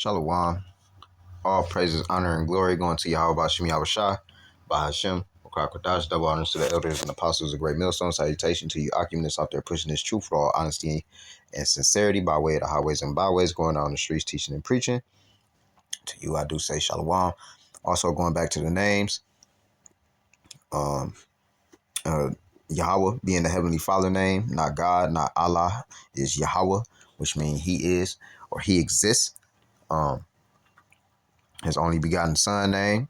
Shalom. All praises, honor, and glory going to Yahweh Bashem Yahushua, Bahashem, Kodash, double honors to the elders and apostles of Great Millstone. Salutation to you occupants out there pushing this truth for all honesty and sincerity by way of the highways and byways, going out on the streets teaching and preaching. To you I do say Shalom. Also going back to the names, Yahweh being the Heavenly Father name, not God, not Allah, is Yahweh, which means He is or He exists. His only begotten Son name,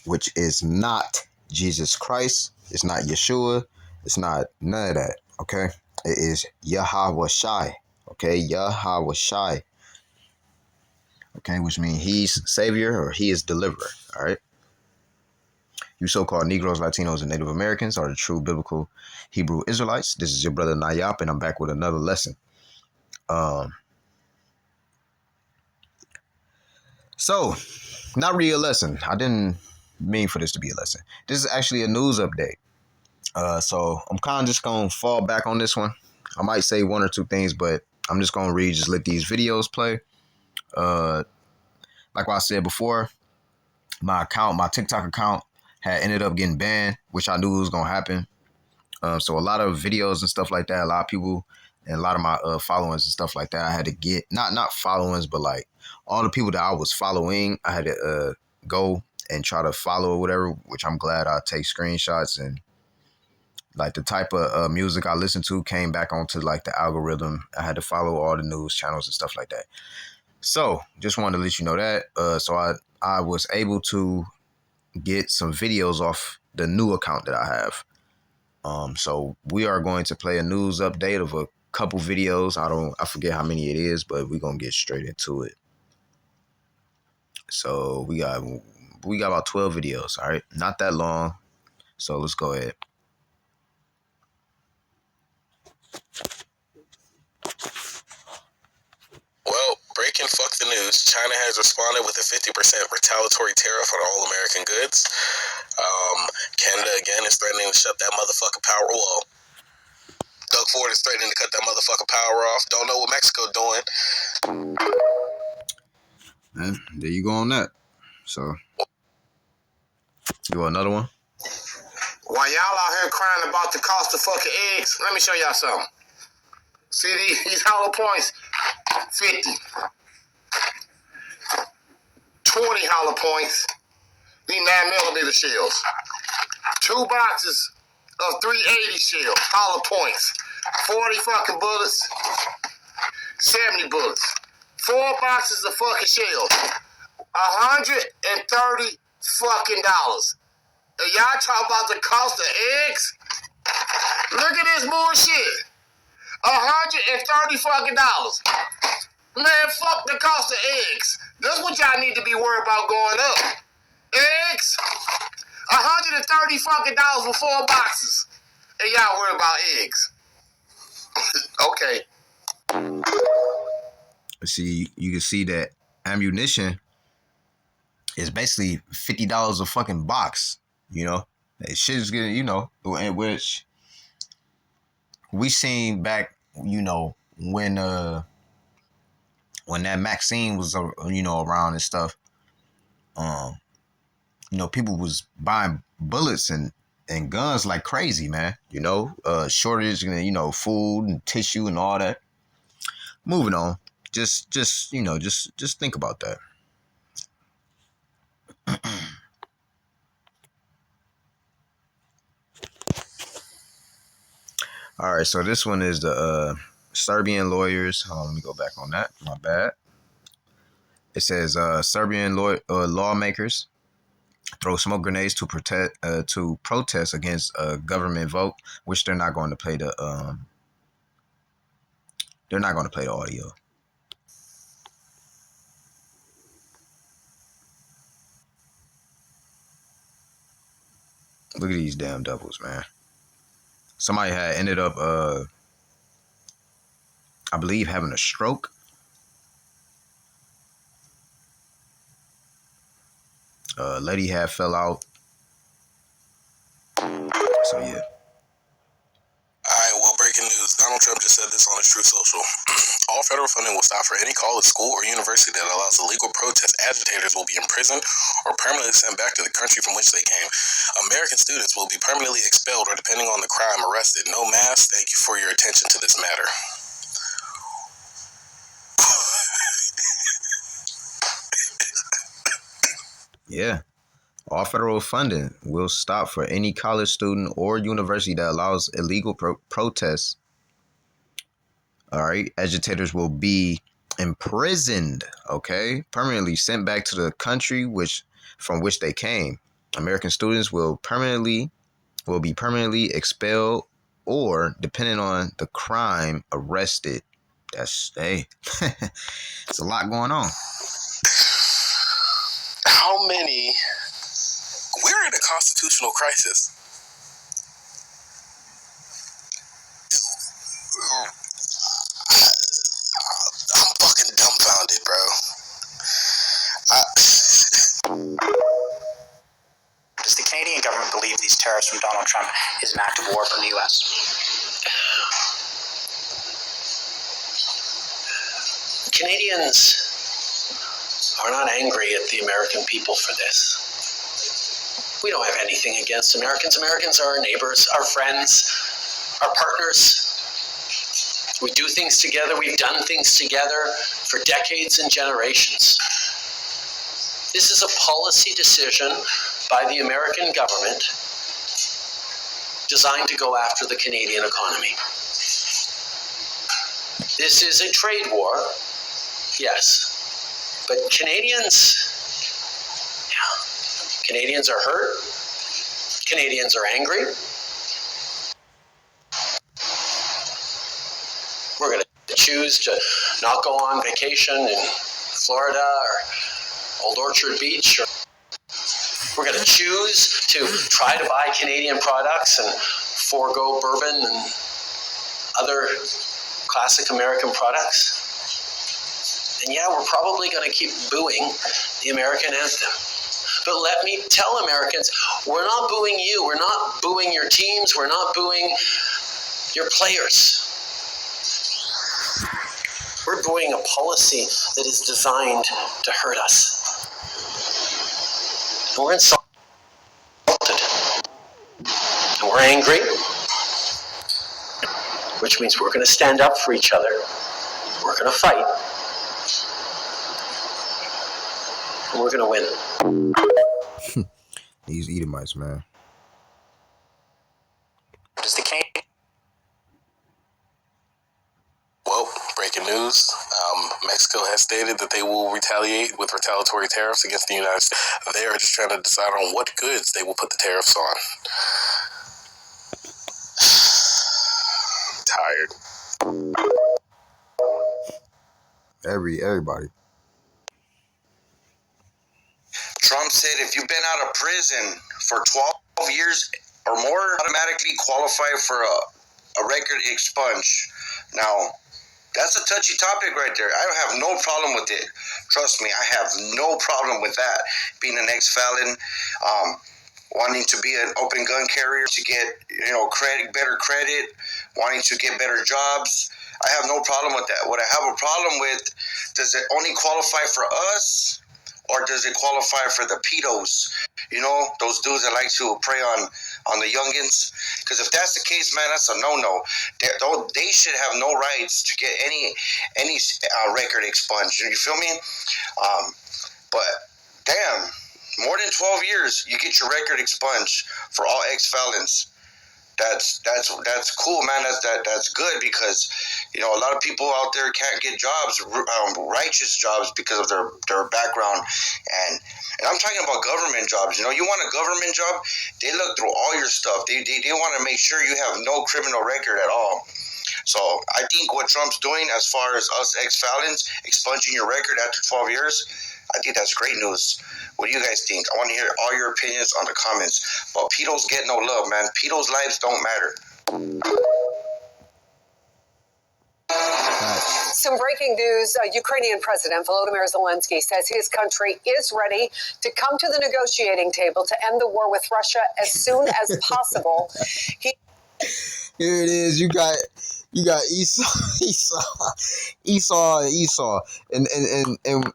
which is not Jesus Christ. It's not Yeshua. It's not none of that. Okay. It is Yahweh Shai. Okay. Yahweh Shai. Okay. Which means He's Savior or He is Deliverer. All right. You so-called Negroes, Latinos, and Native Americans are the true biblical Hebrew Israelites. This is your brother Nayap, and I'm back with another lesson. So, not really a lesson. I didn't mean for this to be a lesson. This is actually a news update. So I'm kind of just going to fall back on this one. I might say one or two things, but I'm just going to just let these videos play. Like what I said before, my TikTok account had ended up getting banned, which I knew was going to happen. So a lot of videos and stuff like that, a lot of people and a lot of my followings and stuff like that, I had to get, not followings, but like all the people that I was following, I had to go and try to follow or whatever, which I'm glad I take screenshots, and like the type of music I listened to came back onto like the algorithm. I had to follow all the news channels and stuff like that. So just wanted to let you know that. So I was able to get some videos off the new account that I have. So we are going to play a news update of a couple videos. I forget how many it is, but we're going to get straight into it. So we got about 12 videos. All right. Not that long. So let's go ahead. Well, breaking fuck the news. China has responded with a 50% retaliatory tariff on all American goods. Canada, again, is threatening to shut that motherfucking power wall. Doug Ford is threatening to cut that motherfucking power off. Don't know what Mexico doing. And there you go on that. So, you want another one? While y'all out here crying about the cost of fucking eggs, let me show y'all something. See these hollow points? 50. 20 hollow points. These 9mm shells. 2 boxes of 380 shells, hollow points. 40 fucking bullets. 70 bullets. 4 boxes of fucking shells. $130 fucking dollars. And y'all talk about the cost of eggs? Look at this bullshit. $130 fucking dollars. Man, fuck the cost of eggs. That's what y'all need to be worried about going up. Eggs? $130 fucking dollars for 4 boxes. And y'all worried about eggs. Okay. See, you can see that ammunition is basically $50 a fucking box. You know, that shit is getting, in which we seen back, when that Maxine was, around and stuff. People was buying bullets and guns like crazy, man. Shortage, food and tissue and all that. Moving on. Just think about that. All right, so this one is the Serbian lawyers. Hold on, let me go back on that. My bad. It says Serbian lawmakers throw smoke grenades to protest against a government vote, which they're not going to play the audio. Look at these damn doubles, man. Somebody had ended up, I believe, having a stroke. Lady had fell out. So, yeah. Alright, well, breaking news. Donald Trump just said this on the True Social. All federal funding will stop for any college, school, or university that allows illegal protest. Agitators will be imprisoned or permanently sent back to the country from which they came. American students will be permanently expelled or, depending on the crime, arrested. No mass. Thank you for your attention to this matter. Yeah. All federal funding will stop for any college student or university that allows illegal protests. All right. Agitators will be imprisoned, okay? Permanently sent back to the country from which they came. American students will be permanently expelled or, depending on the crime, arrested. It's a lot going on. How many? We're in a constitutional crisis. I'm fucking dumbfounded, bro. Does the Canadian government believe these tariffs from Donald Trump is an act of war from the U.S.? Canadians are not angry at the American people for this. We don't have anything against Americans. Americans are our neighbors, our friends, our partners. We do things together. We've done things together for decades and generations. This is a policy decision by the American government designed to go after the Canadian economy. This is a trade war, yes. But Canadians are hurt. Canadians are angry. We're going to choose to not go on vacation in Florida or Old Orchard Beach. We're going to choose to try to buy Canadian products and forego bourbon and other classic American products. And yeah, we're probably going to keep booing the American anthem. But let me tell Americans, we're not booing you. We're not booing your teams. We're not booing your players. We're booing a policy that is designed to hurt us. And we're insulted. And we're angry. Which means we're going to stand up for each other. We're going to fight. And we're going to win. These Edomites, man. Does the Canadian... Well, breaking news. Mexico has stated that they will retaliate with retaliatory tariffs against the United States. They are just trying to decide on what goods they will put the tariffs on. Tired. Everybody. Trump said if you've been out of prison for 12 years or more, automatically qualify for a record expunge. Now, that's a touchy topic right there. I have no problem with it. Trust me, I have no problem with that. Being an ex-felon, wanting to be an open gun carrier, to get better credit, wanting to get better jobs. I have no problem with that. What I have a problem with, does it only qualify for us? Or does it qualify for the pedos? You know, those dudes that like to prey on the youngins? Because if that's the case, man, that's a no-no. They should have no rights to get any record expunged. You feel me? But damn, more than 12 years, you get your record expunged for all ex-felons. That's cool, man. That's good because, a lot of people out there can't get jobs, righteous jobs because of their background, and I'm talking about government jobs. You want a government job? They look through all your stuff. They want to make sure you have no criminal record at all. So I think what Trump's doing, as far as us ex-felons expunging your record after 12 years, I think that's great news. What do you guys think? I want to hear all your opinions on the comments. But pedos get no love, man. Pedos' lives don't matter. Some breaking news. Ukrainian President Volodymyr Zelensky says his country is ready to come to the negotiating table to end the war with Russia as soon as possible. Here it is. You You got Esau, and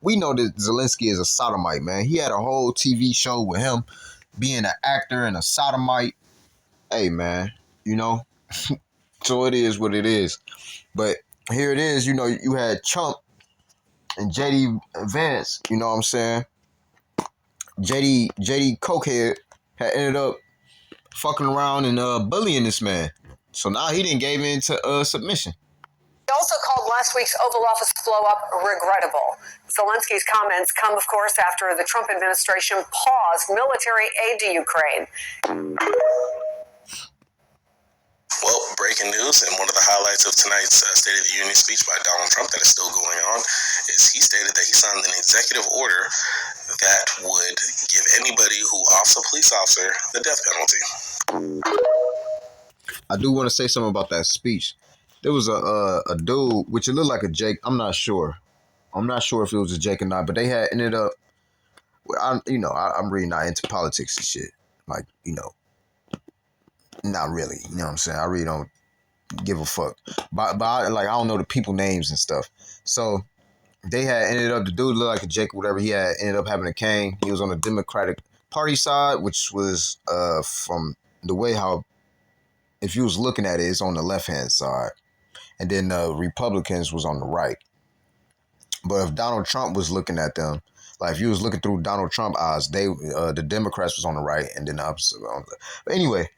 we know that Zelensky is a sodomite, man. He had a whole TV show with him being an actor and a sodomite. Hey, man, you know, so it is what it is. But here it is, you know, you had Trump and JD Vance, you know what I'm saying? JD Cokehead had ended up fucking around and bullying this man. So now he didn't give in to submission. He also called last week's Oval Office blow-up regrettable. Zelensky's comments come, of course, after the Trump administration paused military aid to Ukraine. Well, breaking news, and one of the highlights of tonight's State of the Union speech by Donald Trump that is still going on is he stated that he signed an executive order that would give anybody who offs a police officer the death penalty. I do want to say something about that speech. There was a dude, which it looked like a Jake. I'm not sure if it was a Jake or not, but they had ended up. I'm really not into politics and shit. Like, you know, not really. You know what I'm saying? I really don't give a fuck. But I don't know the people names and stuff. So they had ended up, the dude looked like a Jake or whatever. He had ended up having a cane. He was on the Democratic Party side, which was from the way how, if you was looking at it, it's on the left-hand side. And then Republicans was on the right. But if Donald Trump was looking at them, like if you was looking through Donald Trump eyes, the Democrats was on the right and then the opposite on the. But anyway,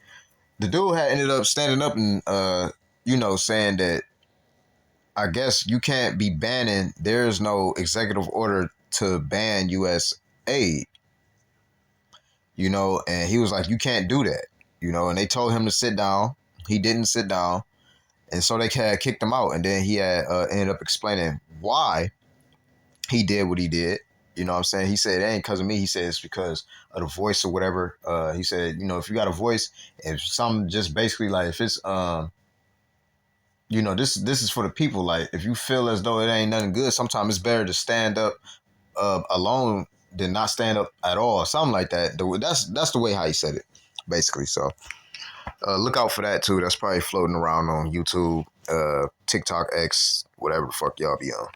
the dude had ended up standing up and saying that I guess you can't be banning. There's no executive order to ban U.S. aid. You know, and he was like, you can't do that. You know, and they told him to sit down. He didn't sit down. And so they had kicked him out. And then he had ended up explaining why he did what he did. You know what I'm saying? He said, it ain't because of me. He said it's because of the voice or whatever. He said, you know, if you got a voice, if something just basically like if it's, this is for the people. Like if you feel as though it ain't nothing good, sometimes it's better to stand up alone than not stand up at all. Something like that. That's the way how he said it, basically. So look out for that too. That's probably floating around on YouTube, TikTok, X, whatever the fuck y'all be on.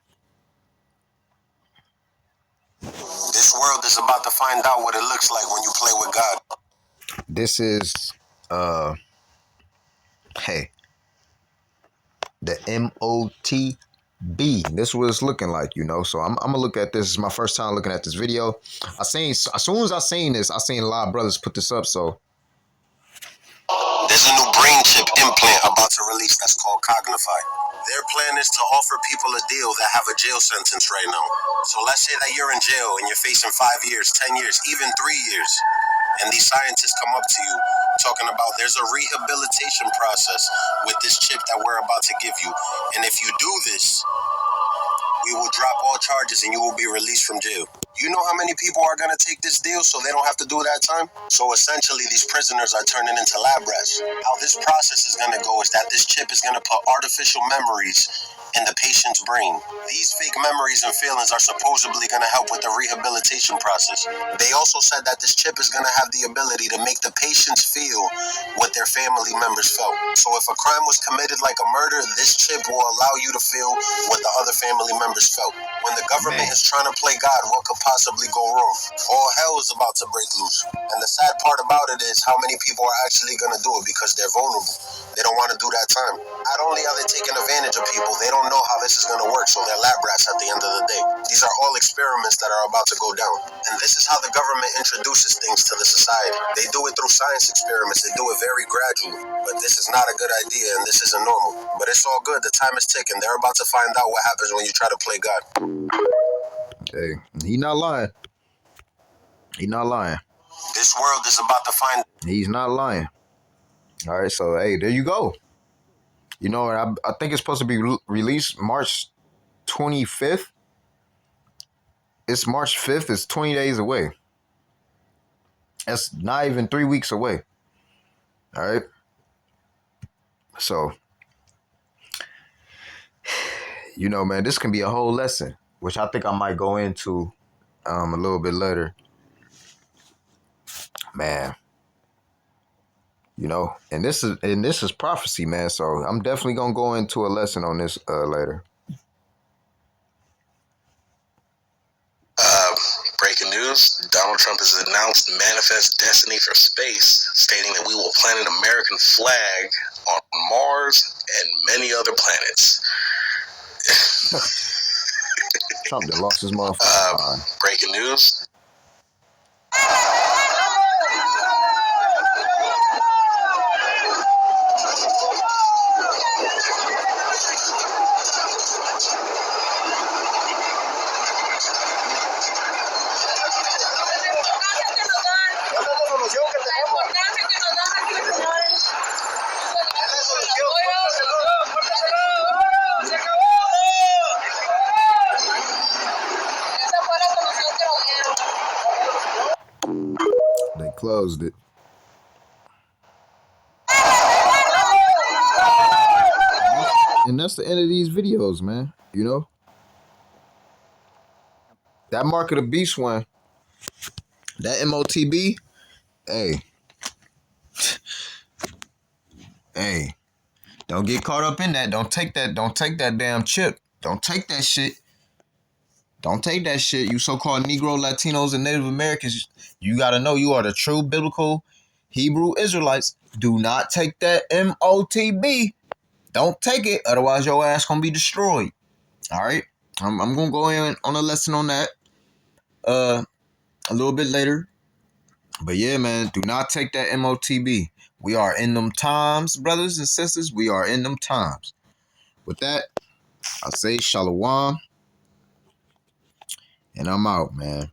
This world is about to find out what it looks like when you play with God. This is, the MOTB. This is what it's looking like, you know. So I'm gonna look at this. It's my first time looking at this video. As soon as I seen this, I seen a lot of brothers put this up. So there's a new brain chip implant about to release that's called Cognify. Their plan is to offer people a deal that have a jail sentence right now. So let's say that you're in jail and you're facing 5 years, 10 years, even 3 years. And these scientists come up to you talking about there's a rehabilitation process with this chip that we're about to give you. And if you do this, we will drop all charges and you will be released from jail. You know how many people are going to take this deal so they don't have to do that time? So essentially, these prisoners are turning into lab rats. How this process is going to go is that this chip is going to put artificial memories in the patient's brain. These fake memories and feelings are supposedly going to help with the rehabilitation process. They also said that this chip is going to have the ability to make the patients feel what their family members felt. So if a crime was committed like a murder, this chip will allow you to feel what the other family members felt. When the government is trying to play God, what could possibly go wrong? All hell is about to break loose. And the sad part about it is how many people are actually going to do it because they're vulnerable. They don't want to do that time. Not only are they taking advantage of people, they don't know how this is going to work, so they're lab rats at the end of the day. These are all experiments that are about to go down. And this is how the government introduces things to the society. They do it through science experiments. They do it very gradually. But this is not a good idea, and this isn't normal. But it's all good. The time is ticking. They're about to find out what happens when you try to play God. Hey, he not lying. He not lying. This world is about to find. He's not lying. All right, so hey, there you go. You know, I think it's supposed to be released March 25th. It's March 5th. It's 20 days away. That's not even 3 weeks away. All right. So, you know, man, this can be a whole lesson, which I think I might go into a little bit later. Man, You know, and this is prophecy, man. So I'm definitely gonna go into a lesson on this later. Breaking news, Donald Trump has announced Manifest Destiny for space, stating that we will plant an American flag on Mars and many other planets. Trump done lost his motherfucking mind. Breaking news. They closed it. And that's the end of these videos, man. You know? That mark of the beast one, that MOTB, hey. Hey. Don't get caught up in that. Don't take that damn chip. Don't take that shit. Don't take that shit. You so-called Negro, Latinos, and Native Americans, you got to know you are the true biblical Hebrew Israelites. Do not take that MOTB. Don't take it. Otherwise, your ass going to be destroyed. All right? I'm going to go in on a lesson on that a little bit later. But yeah, man, do not take that MOTB. We are in them times, brothers and sisters. We are in them times. With that, I say shalom. And I'm out, man.